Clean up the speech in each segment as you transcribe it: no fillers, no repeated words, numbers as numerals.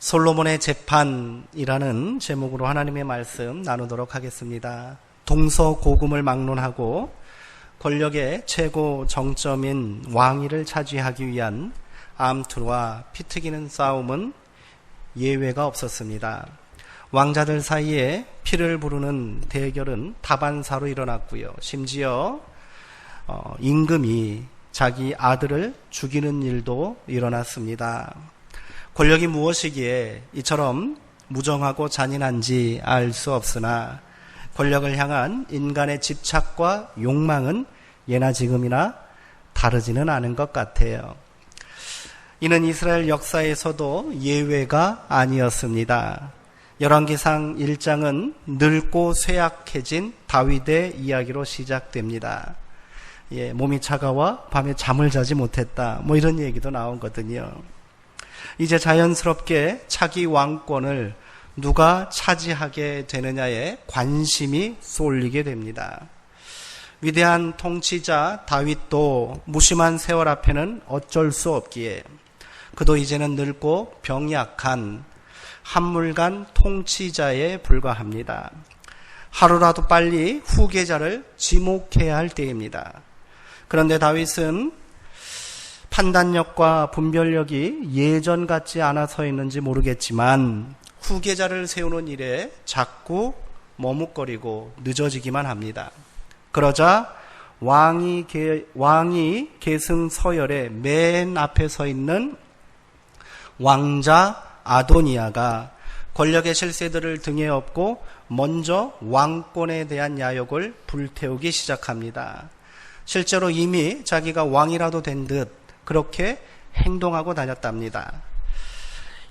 솔로몬의 재판이라는 제목으로 하나님의 말씀 나누도록 하겠습니다. 동서고금을 막론하고 권력의 최고 정점인 왕위를 차지하기 위한 암투와 피튀기는 싸움은 예외가 없었습니다. 왕자들 사이에 피를 부르는 대결은 다반사로 일어났고요. 심지어 임금이 자기 아들을 죽이는 일도 일어났습니다. 권력이 무엇이기에 이처럼 무정하고 잔인한지 알 수 없으나 권력을 향한 인간의 집착과 욕망은 예나 지금이나 다르지는 않은 것 같아요. 이는 이스라엘 역사에서도 예외가 아니었습니다. 열왕기상 1장은 늙고 쇠약해진 다윗의 이야기로 시작됩니다. 몸이 차가워 밤에 잠을 자지 못했다. 이런 얘기도 나오거든요. 이제 자연스럽게 차기 왕권을 누가 차지하게 되느냐에 관심이 쏠리게 됩니다. 위대한 통치자 다윗도 무심한 세월 앞에는 어쩔 수 없기에 그도 이제는 늙고 병약한 한물간 통치자에 불과합니다. 하루라도 빨리 후계자를 지목해야 할 때입니다. 그런데 다윗은 판단력과 분별력이 예전 같지 않아서였는지 모르겠지만 후계자를 세우는 일에 자꾸 머뭇거리고 늦어지기만 합니다. 그러자 왕이 계승 서열의 맨 앞에 서 있는 왕자 아도니아가 권력의 실세들을 등에 업고 먼저 왕권에 대한 야욕을 불태우기 시작합니다. 실제로 이미 자기가 왕이라도 된 듯 그렇게 행동하고 다녔답니다.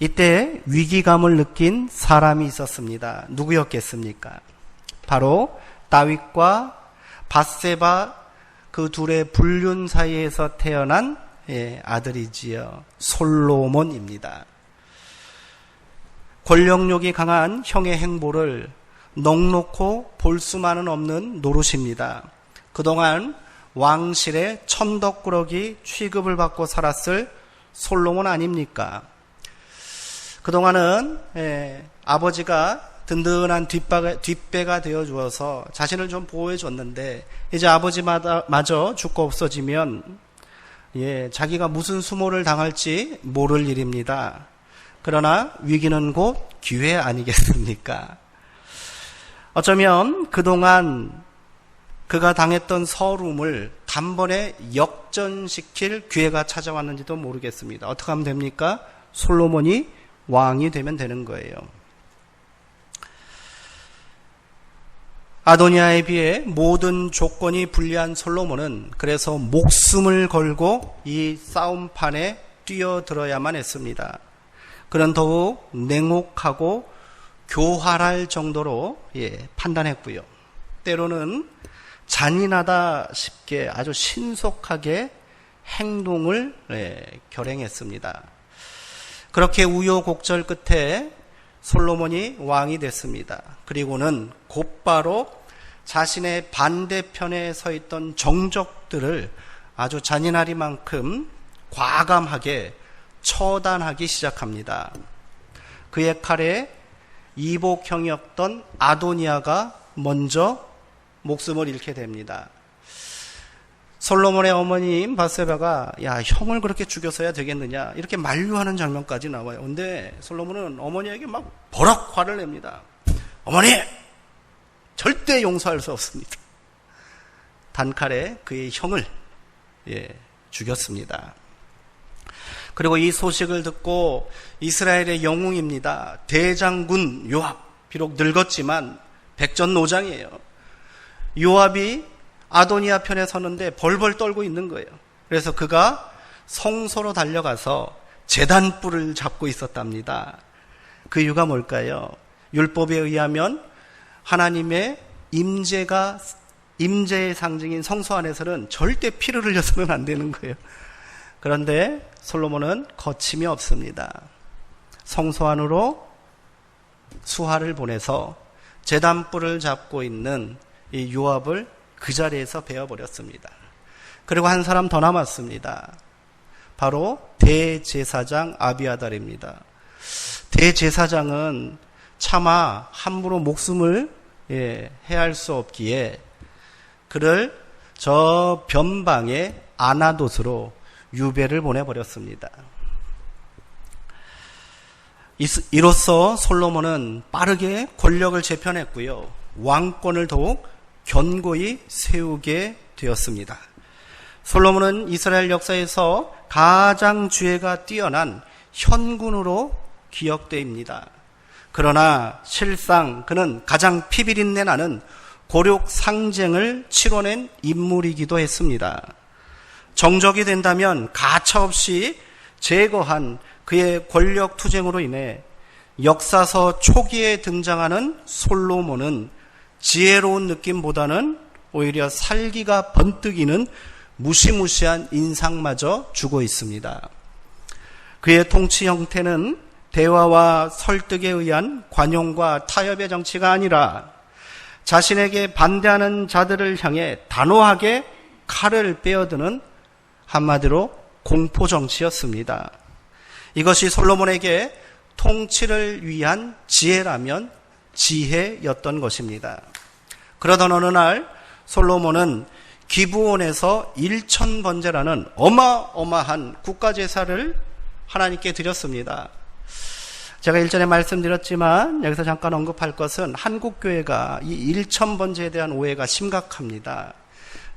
이때 위기감을 느낀 사람이 있었습니다. 누구였겠습니까? 바로 다윗과 밧세바 그 둘의 불륜 사이에서 태어난 아들이지요. 솔로몬입니다. 권력욕이 강한 형의 행보를 넉넉히 볼 수만은 없는 노릇입니다. 그동안 왕실의 천덕꾸러기 취급을 받고 살았을 솔로몬 아닙니까? 그동안은 아버지가 든든한 뒷배가 되어주어서 자신을 좀 보호해줬는데 이제 아버지마저 죽고 없어지면 자기가 무슨 수모를 당할지 모를 일입니다. 그러나 위기는 곧 기회 아니겠습니까? 어쩌면 그동안 그가 당했던 서름을 단번에 역전시킬 기회가 찾아왔는지도 모르겠습니다. 어떻게 하면 됩니까? 솔로몬이 왕이 되면 되는 거예요. 아도니아에 비해 모든 조건이 불리한 솔로몬은 그래서 목숨을 걸고 이 싸움판에 뛰어들어야만 했습니다. 그는 더욱 냉혹하고 교활할 정도로 판단했고요. 때로는 잔인하다 싶게 아주 신속하게 행동을 결행했습니다. 그렇게 우여곡절 끝에 솔로몬이 왕이 됐습니다. 그리고는 곧바로 자신의 반대편에 서 있던 정적들을 아주 잔인하리만큼 과감하게 처단하기 시작합니다. 그의 칼에 이복형이었던 아도니아가 먼저 목숨을 잃게 됩니다. 솔로몬의 어머님 밧세바가 형을 그렇게 죽여서야 되겠느냐 이렇게 만류하는 장면까지 나와요. 근데 솔로몬은 어머니에게 막 버럭 화를 냅니다. 어머니 절대 용서할 수 없습니다. 단칼에 그의 형을 죽였습니다. 그리고 이 소식을 듣고 이스라엘의 영웅입니다. 대장군 요압, 비록 늙었지만 백전노장이에요. 요압이 아도니아 편에 서는데 벌벌 떨고 있는 거예요. 그래서 그가 성소로 달려가서 제단불을 잡고 있었답니다. 그 이유가 뭘까요? 율법에 의하면 하나님의 임재의 상징인 성소 안에서는 절대 피를 흘려서는 안 되는 거예요. 그런데 솔로몬은 거침이 없습니다. 성소 안으로 수하를 보내서 제단불을 잡고 있는 이 요압을 그 자리에서 베어버렸습니다. 그리고 한 사람 더 남았습니다. 바로 대제사장 아비아달입니다. 대제사장은 차마 함부로 목숨을 해할 수 없기에 그를 저 변방의 아나돗으로 유배를 보내버렸습니다. 이로써 솔로몬은 빠르게 권력을 재편했고요. 왕권을 더욱 견고히 세우게 되었습니다. 솔로몬은 이스라엘 역사에서 가장 지혜가 뛰어난 현군으로 기억됩니다. 그러나 실상 그는 가장 피비린내 나는 고륙 상쟁을 치러낸 인물이기도 했습니다. 정적이 된다면 가차없이 제거한 그의 권력 투쟁으로 인해 역사서 초기에 등장하는 솔로몬은 지혜로운 느낌보다는 오히려 살기가 번뜩이는 무시무시한 인상마저 주고 있습니다. 그의 통치 형태는 대화와 설득에 의한 관용과 타협의 정치가 아니라 자신에게 반대하는 자들을 향해 단호하게 칼을 빼어드는 한마디로 공포 정치였습니다. 이것이 솔로몬에게 통치를 위한 지혜라면 지혜였던 것입니다. 그러던 어느 날 솔로몬은 기브온에서 1000번제라는 어마어마한 국가제사를 하나님께 드렸습니다. 제가 일전에 말씀드렸지만 여기서 잠깐 언급할 것은 한국교회가 이 1000번제에 대한 오해가 심각합니다.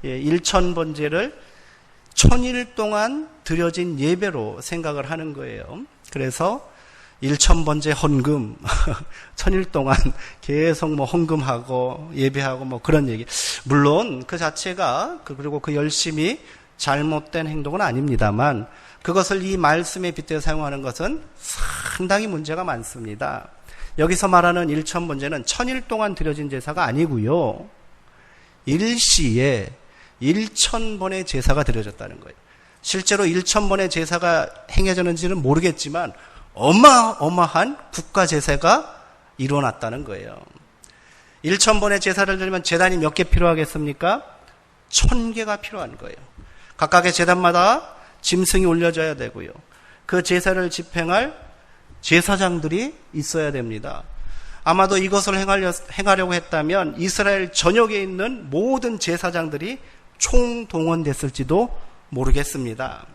1000번제를 1000일 동안 드려진 예배로 생각을 하는 거예요. 그래서 1000번제 헌금, 1000일 동안 계속 헌금하고 예배하고 그런 얘기. 물론 그 자체가 그리고 그 열심히 잘못된 행동은 아닙니다만 그것을 이 말씀에 빗대어 사용하는 것은 상당히 문제가 많습니다. 여기서 말하는 1000번제는 1000일 동안 드려진 제사가 아니고요. 일시에 1000번의 제사가 드려졌다는 거예요. 실제로 1000번의 제사가 행해졌는지는 모르겠지만 어마어마한 국가 제사가 일어났다는 거예요. 1000번의 제사를 드리면 제단이 몇 개 필요하겠습니까? 1000개가 필요한 거예요. 각각의 제단마다 짐승이 올려져야 되고요. 그 제사를 집행할 제사장들이 있어야 됩니다. 아마도 이것을 행하려고 했다면 이스라엘 전역에 있는 모든 제사장들이 총동원됐을지도 모르겠습니다.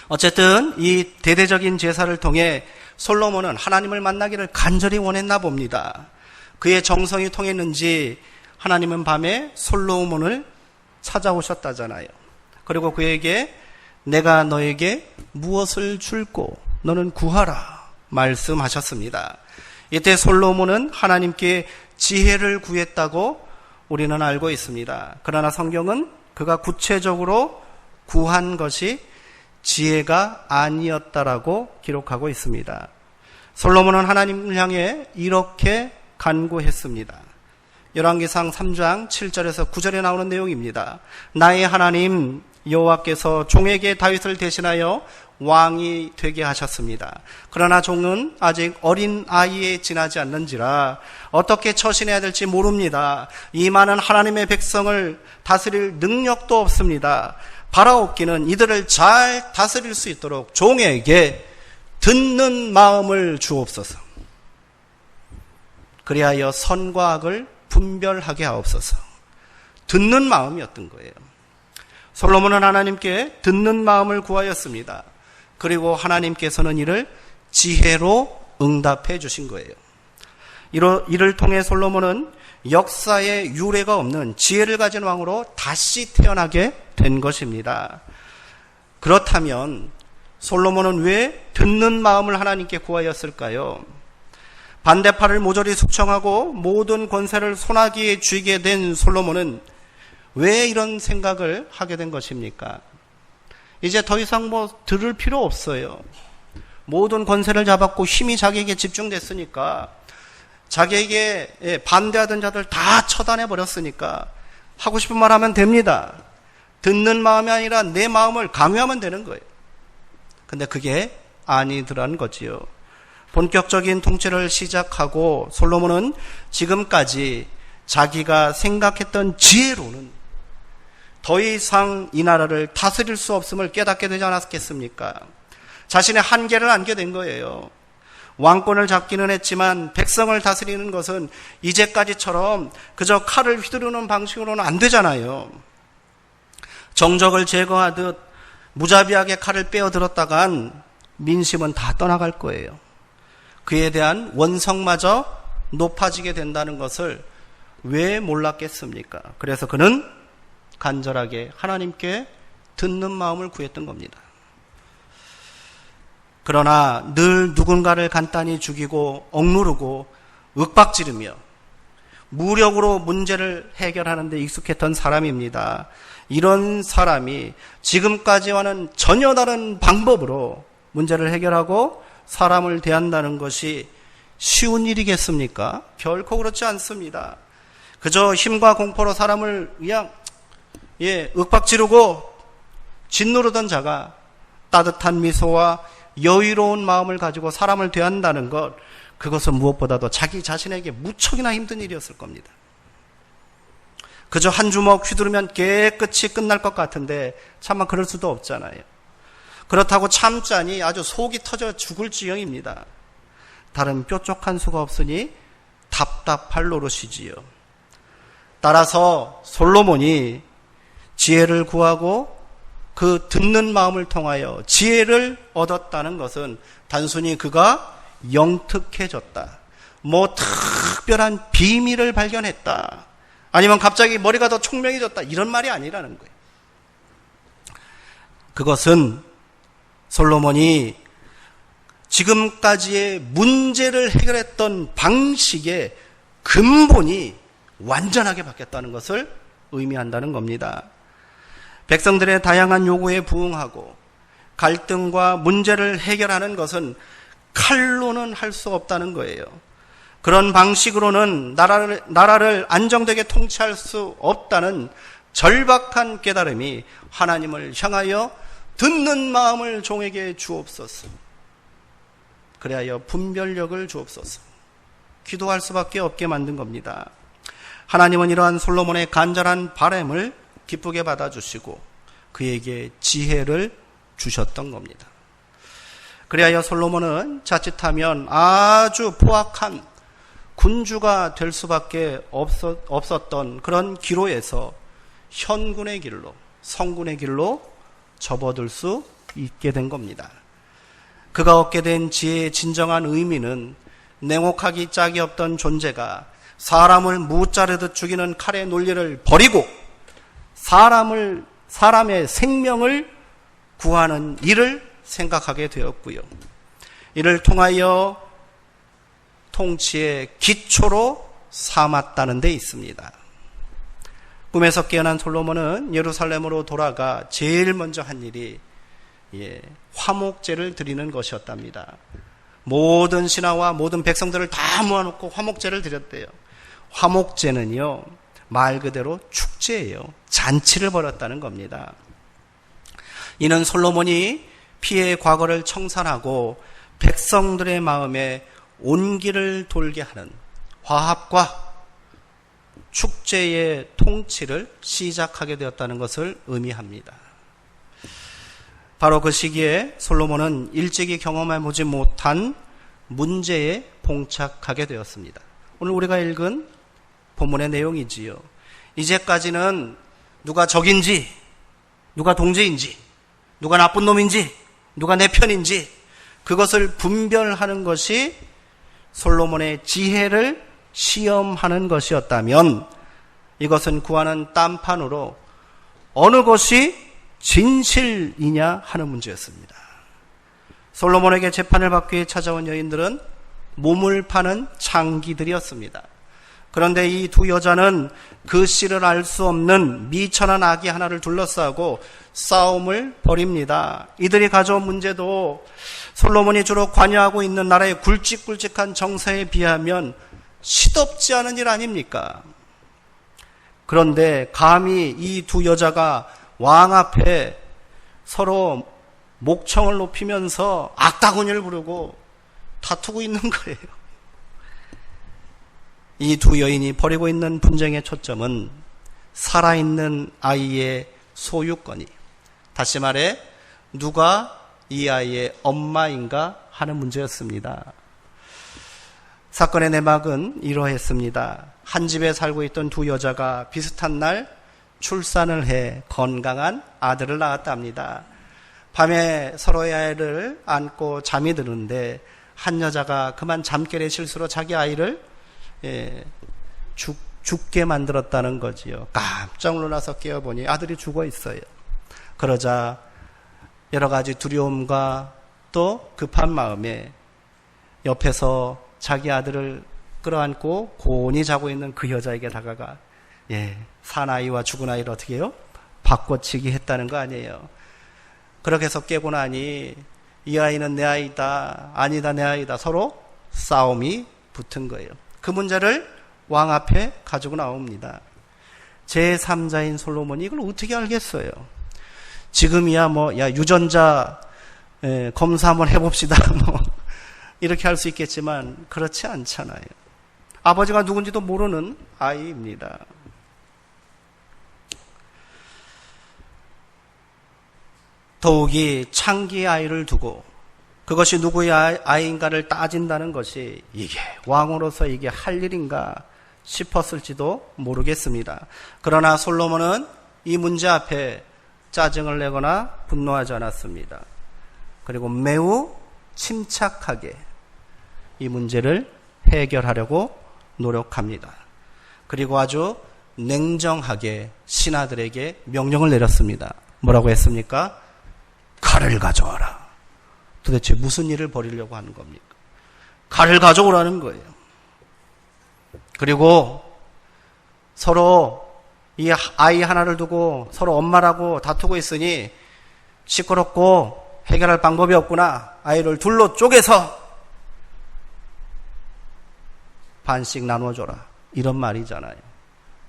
어쨌든 이 대대적인 제사를 통해 솔로몬은 하나님을 만나기를 간절히 원했나 봅니다. 그의 정성이 통했는지 하나님은 밤에 솔로몬을 찾아오셨다잖아요. 그리고 그에게 내가 너에게 무엇을 줄꼬 너는 구하라 말씀하셨습니다. 이때 솔로몬은 하나님께 지혜를 구했다고 우리는 알고 있습니다. 그러나 성경은 그가 구체적으로 구한 것이 지혜가 아니었다라고 기록하고 있습니다. 솔로몬은 하나님을 향해 이렇게 간구했습니다. 열왕기상 3장 7절에서 9절에 나오는 내용입니다. 나의 하나님 여호와께서 종에게 다윗을 대신하여 왕이 되게 하셨습니다. 그러나 종은 아직 어린 아이에 지나지 않는지라 어떻게 처신해야 될지 모릅니다. 이 많은 하나님의 백성을 다스릴 능력도 없습니다. 바라옵기는 이들을 잘 다스릴 수 있도록 종에게 듣는 마음을 주옵소서. 그리하여 선과 악을 분별하게 하옵소서. 듣는 마음이었던 거예요. 솔로몬은 하나님께 듣는 마음을 구하였습니다. 그리고 하나님께서는 이를 지혜로 응답해 주신 거예요. 이를 통해 솔로몬은 역사에 유례가 없는 지혜를 가진 왕으로 다시 태어나게 된 것입니다. 그렇다면 솔로몬은 왜 듣는 마음을 하나님께 구하였을까요? 반대팔을 모조리 숙청하고 모든 권세를 손아귀에 쥐게 된 솔로몬은 왜 이런 생각을 하게 된 것입니까? 이제 더 이상 들을 필요 없어요. 모든 권세를 잡았고 힘이 자기에게 집중됐으니까, 자기에게 반대하던 자들 다 처단해 버렸으니까 하고 싶은 말 하면 됩니다. 듣는 마음이 아니라 내 마음을 강요하면 되는 거예요. 근데 그게 아니더란 거지요. 본격적인 통치를 시작하고 솔로몬은 지금까지 자기가 생각했던 지혜로는 더 이상 이 나라를 다스릴 수 없음을 깨닫게 되지 않았겠습니까? 자신의 한계를 안게 된 거예요. 왕권을 잡기는 했지만 백성을 다스리는 것은 이제까지처럼 그저 칼을 휘두르는 방식으로는 안 되잖아요. 정적을 제거하듯 무자비하게 칼을 빼어들었다간 민심은 다 떠나갈 거예요. 그에 대한 원성마저 높아지게 된다는 것을 왜 몰랐겠습니까? 그래서 그는 간절하게 하나님께 듣는 마음을 구했던 겁니다. 그러나 늘 누군가를 간단히 죽이고 억누르고 윽박지르며 무력으로 문제를 해결하는 데 익숙했던 사람입니다. 이런 사람이 지금까지와는 전혀 다른 방법으로 문제를 해결하고 사람을 대한다는 것이 쉬운 일이겠습니까? 결코 그렇지 않습니다. 그저 힘과 공포로 사람을 그냥 윽박지르고 짓누르던 자가 따뜻한 미소와 여유로운 마음을 가지고 사람을 대한다는 것, 그것은 무엇보다도 자기 자신에게 무척이나 힘든 일이었을 겁니다. 그저 한 주먹 휘두르면 깨끗이 끝날 것 같은데 차마 그럴 수도 없잖아요. 그렇다고 참자니 아주 속이 터져 죽을 지경입니다. 다른 뾰족한 수가 없으니 답답할 노릇이지요. 따라서 솔로몬이 지혜를 구하고 그 듣는 마음을 통하여 지혜를 얻었다는 것은 단순히 그가 영특해졌다, 뭐 특별한 비밀을 발견했다, 아니면 갑자기 머리가 더 총명해졌다, 이런 말이 아니라는 거예요. 그것은 솔로몬이 지금까지의 문제를 해결했던 방식의 근본이 완전하게 바뀌었다는 것을 의미한다는 겁니다. 백성들의 다양한 요구에 부응하고 갈등과 문제를 해결하는 것은 칼로는 할 수 없다는 거예요. 그런 방식으로는 나라를 안정되게 통치할 수 없다는 절박한 깨달음이 하나님을 향하여 듣는 마음을 종에게 주옵소서. 그래야 분별력을 주옵소서. 기도할 수밖에 없게 만든 겁니다. 하나님은 이러한 솔로몬의 간절한 바람을 기쁘게 받아주시고 그에게 지혜를 주셨던 겁니다. 그래야 솔로몬은 자칫하면 아주 포악한 군주가 될 수밖에 없었던 그런 기로에서 현군의 길로, 성군의 길로 접어들 수 있게 된 겁니다. 그가 얻게 된 지혜의 진정한 의미는 냉혹하기 짝이 없던 존재가 사람을 무자르듯 죽이는 칼의 논리를 버리고 사람의 생명을 구하는 일을 생각하게 되었고요. 이를 통하여 통치의 기초로 삼았다는 데 있습니다. 꿈에서 깨어난 솔로몬은 예루살렘으로 돌아가 제일 먼저 한 일이 화목제를 드리는 것이었답니다. 모든 신하와 모든 백성들을 다 모아놓고 화목제를 드렸대요. 화목제는요, 말 그대로 축제예요. 잔치를 벌였다는 겁니다. 이는 솔로몬이 피해의 과거를 청산하고 백성들의 마음에 온기를 돌게 하는 화합과 축제의 통치를 시작하게 되었다는 것을 의미합니다. 바로 그 시기에 솔로몬은 일찍이 경험해보지 못한 문제에 봉착하게 되었습니다. 오늘 우리가 읽은 본문의 내용이지요. 이제까지는 누가 적인지, 누가 동지인지, 누가 나쁜 놈인지, 누가 내 편인지 그것을 분별하는 것이 솔로몬의 지혜를 시험하는 것이었다면 이것은 구하는 딴판으로 어느 것이 진실이냐 하는 문제였습니다. 솔로몬에게 재판을 받기 위해 찾아온 여인들은 몸을 파는 창기들이었습니다. 그런데 이 두 여자는 그 씨를 알 수 없는 미천한 아기 하나를 둘러싸고 싸움을 벌입니다. 이들이 가져온 문제도 솔로몬이 주로 관여하고 있는 나라의 굵직굵직한 정세에 비하면 시덥지 않은 일 아닙니까? 그런데 감히 이 두 여자가 왕 앞에 서로 목청을 높이면서 악다구니를 부르고 다투고 있는 거예요. 이 두 여인이 벌이고 있는 분쟁의 초점은 살아있는 아이의 소유권이, 다시 말해 누가 이 아이의 엄마인가 하는 문제였습니다. 사건의 내막은 이러했습니다. 한 집에 살고 있던 두 여자가 비슷한 날 출산을 해 건강한 아들을 낳았다 합니다. 밤에 서로의 아이를 안고 잠이 드는데 한 여자가 그만 잠결의 실수로 자기 아이를 죽게 만들었다는 거지요. 깜짝 놀라서 깨어보니 아들이 죽어 있어요. 그러자 여러 가지 두려움과 또 급한 마음에 옆에서 자기 아들을 끌어안고 고온히 자고 있는 그 여자에게 다가가 사나이와 죽은 아이를 어떻게 해요? 바꿔치기 했다는 거 아니에요. 그렇게 해서 깨고 나니 이 아이는 내 아이다, 아니다 내 아이다, 서로 싸움이 붙은 거예요. 그 문제를 왕 앞에 가지고 나옵니다. 제3자인 솔로몬이 이걸 어떻게 알겠어요? 지금이야 유전자 검사 한번 해봅시다 이렇게 할 수 있겠지만 그렇지 않잖아요. 아버지가 누군지도 모르는 아이입니다. 더욱이 창기의 아이를 두고 그것이 누구의 아이인가를 따진다는 것이 이게 왕으로서 이게 할 일인가 싶었을지도 모르겠습니다. 그러나 솔로몬은 이 문제 앞에 짜증을 내거나 분노하지 않았습니다. 그리고 매우 침착하게 이 문제를 해결하려고 노력합니다. 그리고 아주 냉정하게 신하들에게 명령을 내렸습니다. 뭐라고 했습니까? 칼을 가져와라. 도대체 무슨 일을 벌이려고 하는 겁니까? 칼을 가져오라는 거예요. 그리고 서로 이 아이 하나를 두고 서로 엄마라고 다투고 있으니 시끄럽고 해결할 방법이 없구나. 아이를 둘로 쪼개서 반씩 나눠줘라. 이런 말이잖아요.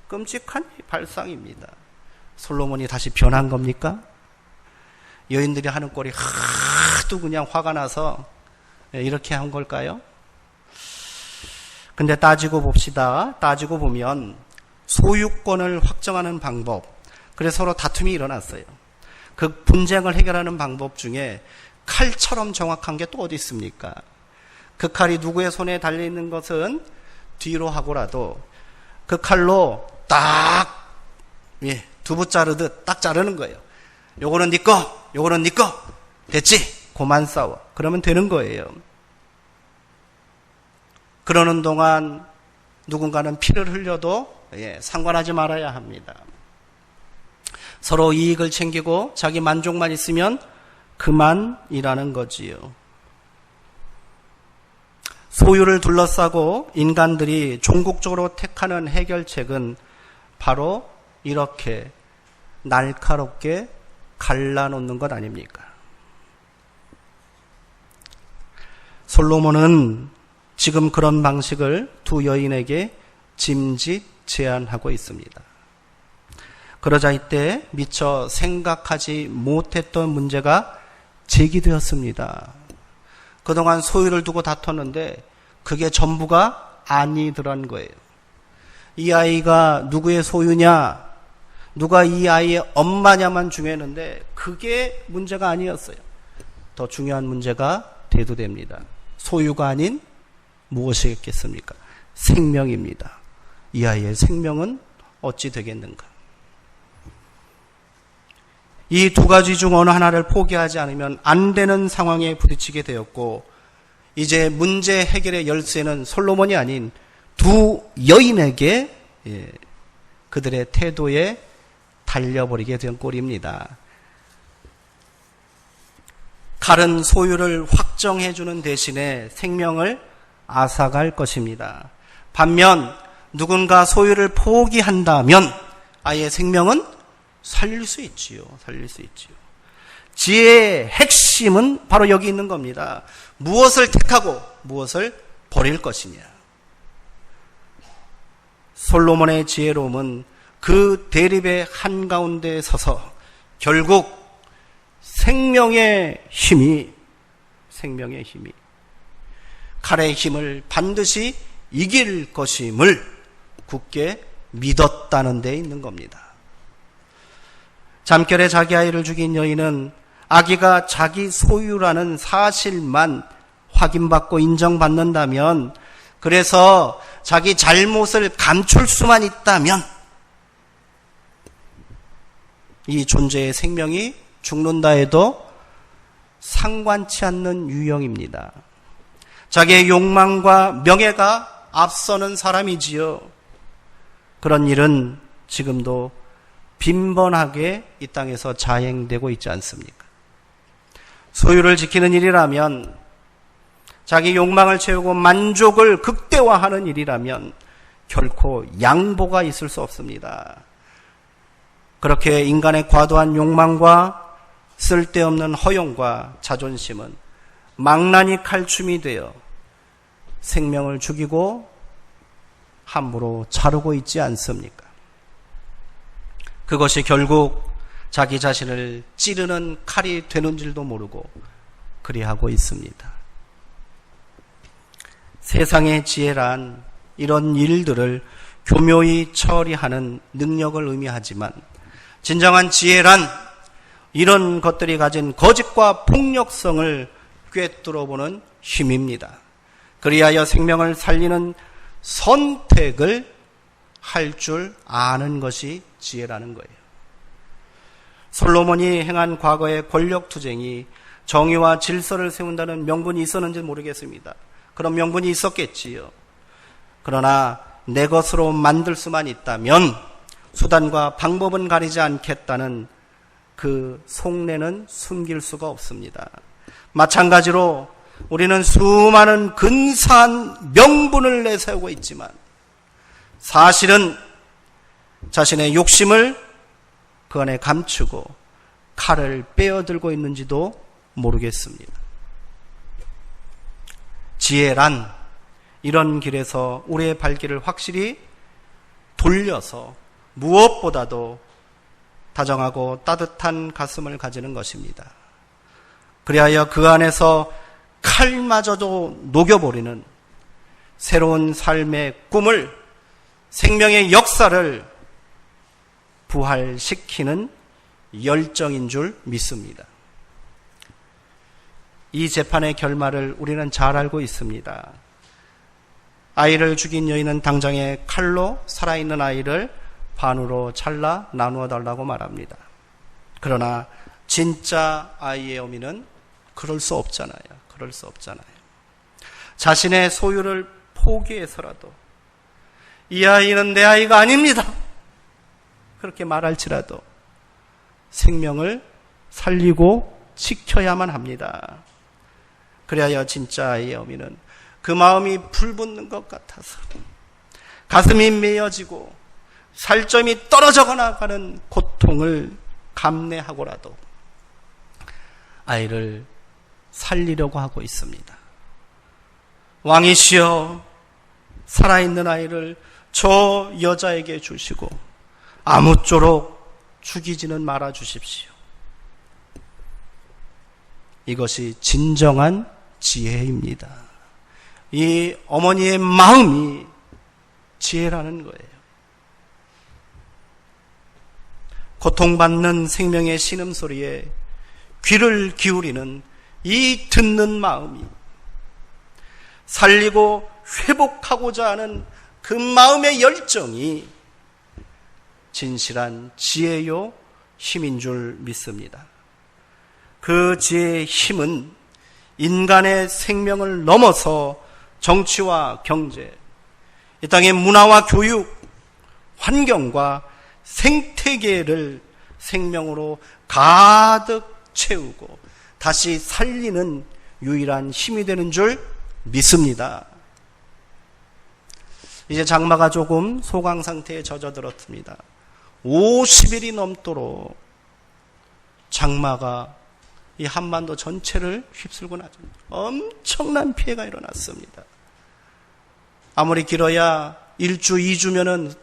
끔찍한 발상입니다. 솔로몬이 다시 변한 겁니까? 여인들이 하는 꼴이 하도 그냥 화가 나서 이렇게 한 걸까요? 근데 따지고 봅시다. 따지고 보면 소유권을 확정하는 방법, 그래서 서로 다툼이 일어났어요. 그 분쟁을 해결하는 방법 중에 칼처럼 정확한 게 또 어디 있습니까? 그 칼이 누구의 손에 달려있는 것은 뒤로 하고라도 그 칼로 딱 두부 자르듯 딱 자르는 거예요. 요거는 네 거, 요거는 네 거. 됐지? 그만 싸워. 그러면 되는 거예요. 그러는 동안 누군가는 피를 흘려도 상관하지 말아야 합니다. 서로 이익을 챙기고 자기 만족만 있으면 그만이라는 거지요. 소유를 둘러싸고 인간들이 종국적으로 택하는 해결책은 바로 이렇게 날카롭게 갈라놓는 것 아닙니까? 솔로몬은 지금 그런 방식을 두 여인에게 짐짓 제안하고 있습니다. 그러자 이때 미처 생각하지 못했던 문제가 제기되었습니다. 그동안 소유를 두고 다퉜는데 그게 전부가 아니더란 거예요. 이 아이가 누구의 소유냐, 누가 이 아이의 엄마냐만 중요했는데 그게 문제가 아니었어요. 더 중요한 문제가 대두됩니다. 소유가 아닌 무엇이겠습니까? 생명입니다. 이 아이의 생명은 어찌 되겠는가? 이 두 가지 중 어느 하나를 포기하지 않으면 안 되는 상황에 부딪히게 되었고, 이제 문제 해결의 열쇠는 솔로몬이 아닌 두 여인에게 그들의 태도에 달려버리게 된 꼴입니다. 칼은 소유를 확정해주는 대신에 생명을 앗아갈 것입니다. 반면 누군가 소유를 포기한다면 아이의 생명은 살릴 수 있지요. 살릴 수 있지요. 지혜의 핵심은 바로 여기 있는 겁니다. 무엇을 택하고 무엇을 버릴 것이냐. 솔로몬의 지혜로움은 그 대립의 한가운데에 서서 결국 생명의 힘이 칼의 힘을 반드시 이길 것임을 굳게 믿었다는 데 있는 겁니다. 잠결에 자기 아이를 죽인 여인은 아기가 자기 소유라는 사실만 확인받고 인정받는다면, 그래서 자기 잘못을 감출 수만 있다면 이 존재의 생명이 죽는다 해도 상관치 않는 유형입니다. 자기의 욕망과 명예가 앞서는 사람이지요. 그런 일은 지금도 빈번하게 이 땅에서 자행되고 있지 않습니까? 소유를 지키는 일이라면, 자기 욕망을 채우고 만족을 극대화하는 일이라면 결코 양보가 있을 수 없습니다. 그렇게 인간의 과도한 욕망과 쓸데없는 허용과 자존심은 망나니 칼춤이 되어 생명을 죽이고 함부로 자르고 있지 않습니까? 그것이 결국 자기 자신을 찌르는 칼이 되는 줄도 모르고 그리하고 있습니다. 세상의 지혜란 이런 일들을 교묘히 처리하는 능력을 의미하지만, 진정한 지혜란 이런 것들이 가진 거짓과 폭력성을 꿰뚫어보는 힘입니다. 그리하여 생명을 살리는 선택을 할 줄 아는 것이 지혜라는 거예요. 솔로몬이 행한 과거의 권력투쟁이 정의와 질서를 세운다는 명분이 있었는지 모르겠습니다. 그런 명분이 있었겠지요. 그러나 내 것으로 만들 수만 있다면 수단과 방법은 가리지 않겠다는 그 속내는 숨길 수가 없습니다. 마찬가지로 우리는 수많은 근사한 명분을 내세우고 있지만 사실은 자신의 욕심을 그 안에 감추고 칼을 빼어들고 있는지도 모르겠습니다. 지혜란 이런 길에서 우리의 발길을 확실히 돌려서 무엇보다도 다정하고 따뜻한 가슴을 가지는 것입니다. 그리하여 그 안에서 칼마저도 녹여버리는 새로운 삶의 꿈을, 생명의 역사를 부활시키는 열정인 줄 믿습니다. 이 재판의 결말을 우리는 잘 알고 있습니다. 아이를 죽인 여인은 당장에 칼로 살아있는 아이를 반으로 잘라 나누어 달라고 말합니다. 그러나 진짜 아이의 어미는 그럴 수 없잖아요. 그럴 수 없잖아요. 자신의 소유를 포기해서라도 이 아이는 내 아이가 아닙니다, 그렇게 말할지라도 생명을 살리고 지켜야만 합니다. 그래야 진짜 아이의 어미는 그 마음이 불붙는 것 같아서 가슴이 메어지고 살점이 떨어져 나가는 고통을 감내하고라도 아이를 살리려고 하고 있습니다. 왕이시여, 살아있는 아이를 저 여자에게 주시고 아무쪼록 죽이지는 말아 주십시오. 이것이 진정한 지혜입니다. 이 어머니의 마음이 지혜라는 거예요. 고통받는 생명의 신음소리에 귀를 기울이는 이 듣는 마음이, 살리고 회복하고자 하는 그 마음의 열정이 진실한 지혜요 힘인 줄 믿습니다. 그 지혜의 힘은 인간의 생명을 넘어서 정치와 경제, 이 땅의 문화와 교육, 환경과 생태계를 생명으로 가득 채우고 다시 살리는 유일한 힘이 되는 줄 믿습니다. 이제 장마가 조금 소강 상태에 젖어들었습니다. 50일이 넘도록 장마가 이 한반도 전체를 휩쓸고 나죠. 엄청난 피해가 일어났습니다. 아무리 길어야 1주, 2주면은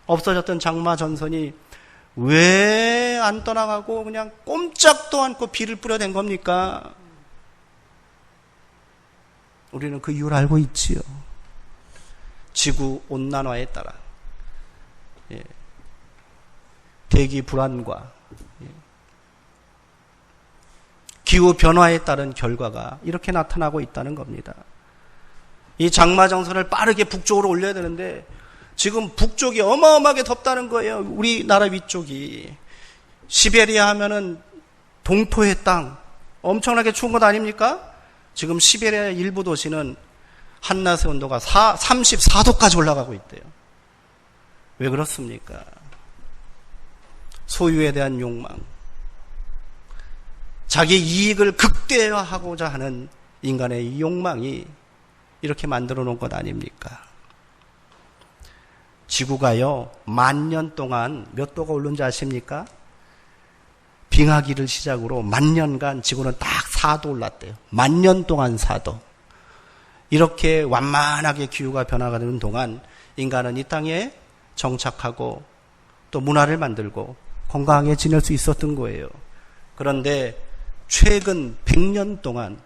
없어졌던 장마 전선이 왜 안 떠나가고 그냥 꼼짝도 않고 비를 뿌려댄 겁니까? 우리는 그 이유를 알고 있지요. 지구 온난화에 따라 대기 불안과 기후 변화에 따른 결과가 이렇게 나타나고 있다는 겁니다. 이 장마정선을 빠르게 북쪽으로 올려야 되는데 지금 북쪽이 어마어마하게 덥다는 거예요. 우리나라 위쪽이. 시베리아 하면은 동토의 땅, 엄청나게 추운 것 아닙니까? 지금 시베리아 일부 도시는 한낮의 온도가 34도까지 올라가고 있대요. 왜 그렇습니까? 소유에 대한 욕망, 자기 이익을 극대화하고자 하는 인간의 이 욕망이 이렇게 만들어 놓은 것 아닙니까? 지구가요, 10,000년 동안 몇 도가 오른지 아십니까? 빙하기를 시작으로 10,000년간 지구는 딱 4도 올랐대요. 10,000년 동안 4도. 이렇게 완만하게 기후가 변화가는 동안 인간은 이 땅에 정착하고 또 문화를 만들고 건강하게 지낼 수 있었던 거예요. 그런데 최근 100년 동안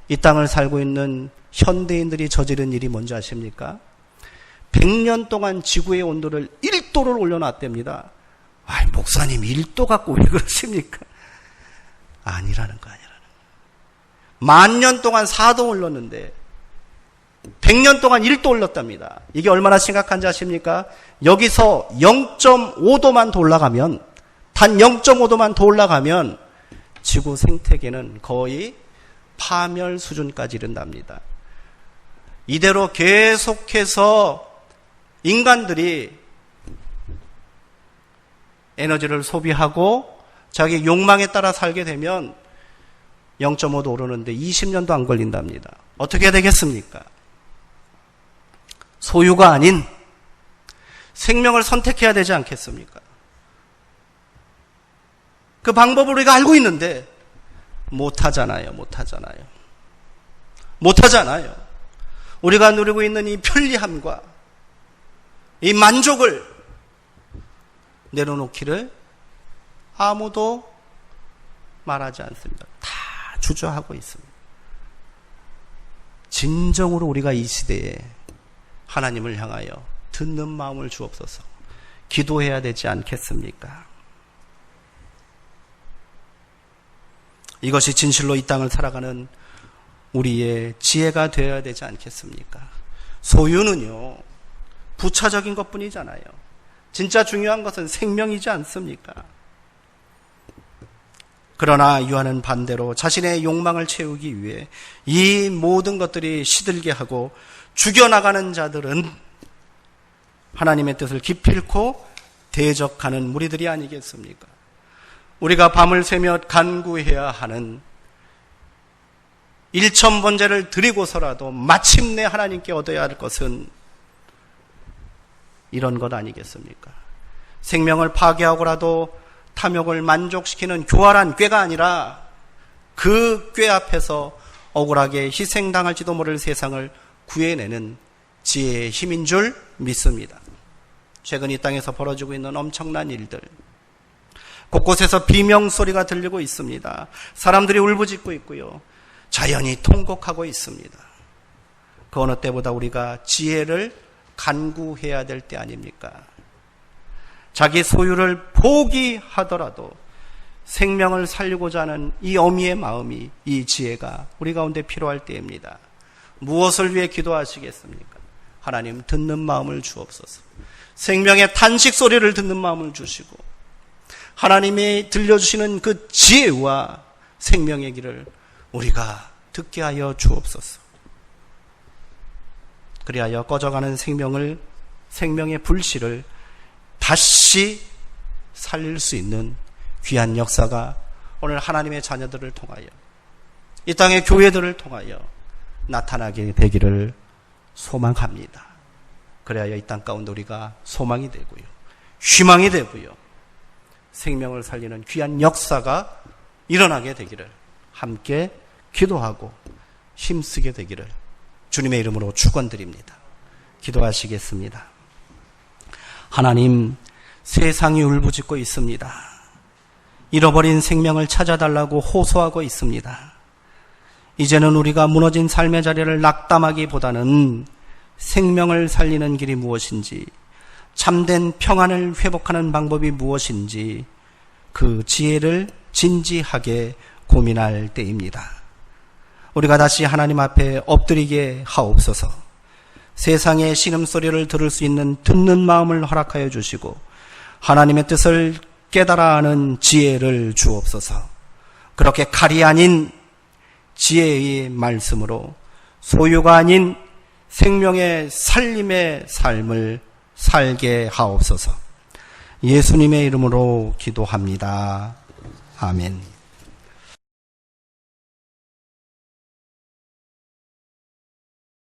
이 땅을 살고 있는 현대인들이 저지른 일이 뭔지 아십니까? 100년 동안 지구의 온도를 1도를 올려놨답니다. 아이, 목사님 1도 갖고 왜 그러십니까? 아니라는 거. 10,000년 동안 4도 올랐는데 100년 동안 1도 올랐답니다. 이게 얼마나 심각한지 아십니까? 여기서 0.5도만 더 올라가면, 단 0.5도만 더 올라가면 지구 생태계는 거의 파멸 수준까지 이른답니다. 이대로 계속해서 인간들이 에너지를 소비하고 자기 욕망에 따라 살게 되면 0.5도 오르는데 20년도 안 걸린답니다. 어떻게 되겠습니까? 소유가 아닌 생명을 선택해야 되지 않겠습니까? 그 방법을 우리가 알고 있는데 못하잖아요. 우리가 누리고 있는 이 편리함과 이 만족을 내려놓기를 아무도 말하지 않습니다. 다 주저하고 있습니다. 진정으로 우리가 이 시대에 하나님을 향하여 듣는 마음을 주옵소서. 기도해야 되지 않겠습니까? 이것이 진실로 이 땅을 살아가는 우리의 지혜가 되어야 되지 않겠습니까? 소유는요, 부차적인 것뿐이잖아요. 진짜 중요한 것은 생명이지 않습니까? 그러나 유한은 반대로 자신의 욕망을 채우기 위해 이 모든 것들이 시들게 하고 죽여나가는 자들은 하나님의 뜻을 기필코 대적하는 무리들이 아니겠습니까? 우리가 밤을 새며 간구해야 하는 일천번제를 드리고서라도 마침내 하나님께 얻어야 할 것은 이런 것 아니겠습니까? 생명을 파괴하고라도 탐욕을 만족시키는 교활한 꾀가 아니라 그 꾀 앞에서 억울하게 희생당할지도 모를 세상을 구해내는 지혜의 힘인 줄 믿습니다. 최근 이 땅에서 벌어지고 있는 엄청난 일들, 곳곳에서 비명소리가 들리고 있습니다. 사람들이 울부짖고 있고요, 자연이 통곡하고 있습니다. 그 어느 때보다 우리가 지혜를 간구해야 될 때 아닙니까? 자기 소유를 포기하더라도 생명을 살리고자 하는 이 어미의 마음이, 이 지혜가 우리 가운데 필요할 때입니다. 무엇을 위해 기도하시겠습니까? 하나님, 듣는 마음을 주옵소서. 생명의 탄식 소리를 듣는 마음을 주시고 하나님이 들려주시는 그 지혜와 생명의 길을 우리가 듣게 하여 주옵소서. 그리하여 꺼져가는 생명의 불씨를 다시 살릴 수 있는 귀한 역사가 오늘 하나님의 자녀들을 통하여, 이 땅의 교회들을 통하여 나타나게 되기를 소망합니다. 그래야 이 땅 가운데 우리가 소망이 되고요, 희망이 되고요, 생명을 살리는 귀한 역사가 일어나게 되기를 함께 기도하고 힘쓰게 되기를 주님의 이름으로 축원드립니다. 기도하시겠습니다. 하나님, 세상이 울부짖고 있습니다. 잃어버린 생명을 찾아달라고 호소하고 있습니다. 이제는 우리가 무너진 삶의 자리를 낙담하기보다는 생명을 살리는 길이 무엇인지, 참된 평안을 회복하는 방법이 무엇인지 그 지혜를 진지하게 고민할 때입니다. 우리가 다시 하나님 앞에 엎드리게 하옵소서. 세상의 신음소리를 들을 수 있는 듣는 마음을 허락하여 주시고 하나님의 뜻을 깨달아 하는 지혜를 주옵소서. 그렇게 칼이 아닌 지혜의 말씀으로 소유가 아닌 생명의 살림의 삶을 살게 하옵소서. 예수님의 이름으로 기도합니다. 아멘.